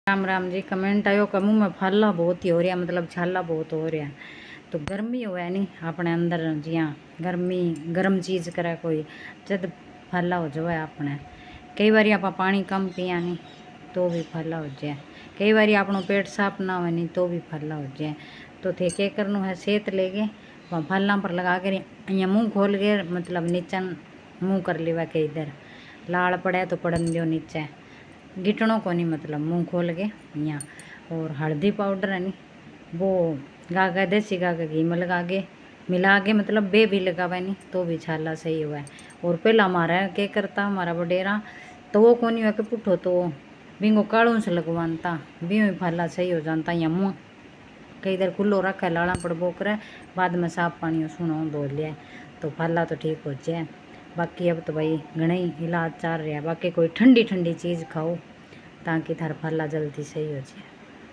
Ram Ram ji. Comment आयो कि मुँह में फाला बहुत ही हो रहा, मतलब छाला बहुत हो रहा। तो गर्मी हो नहीं अपने अंदर, जिया गर्मी गर्म चीज़ करे कोई जद फाला हो जाए अपने। कई बार आप पानी कम पिया नहीं तो भी फाला हो जाए, कई बार अपनों पेट साफ ना हो नहीं तो भी फाला हो जाए। तो थे क्या करना है, सेत लेके वहाँ फाला पर लगा कर अँ मुँह खोल के, मतलब नीचन मुँह कर लेवा के इधर लाल पड़े तो पड़न दो नीचे, घिटनों को नहीं, मतलब मुंह खोल के यहाँ। और हल्दी पाउडर है नी वो गागा देसी गागा घी में लगा के मिला के, मतलब बे भी लगावे नहीं तो भी छाला सही हुआ है। और पहला हमारा क्या करता हमारा वडेरा, तो वो कौन हुआ कि पुठो तो बिंगो काड़ों से लगवानता भी फाला सही हो जाता। या मुँह कई इधर खुलो रखा लाला पड़ बोकर बाद में साफ पानी सुनो धो लिया तो फाला तो ठीक हो जाए। बाकी अब तो भाई घना ही इलाज चल रहा है। बाकी कोई ठंडी ठंडी चीज़ खाओ ताकि थार फाला जल्दी सही हो जाए।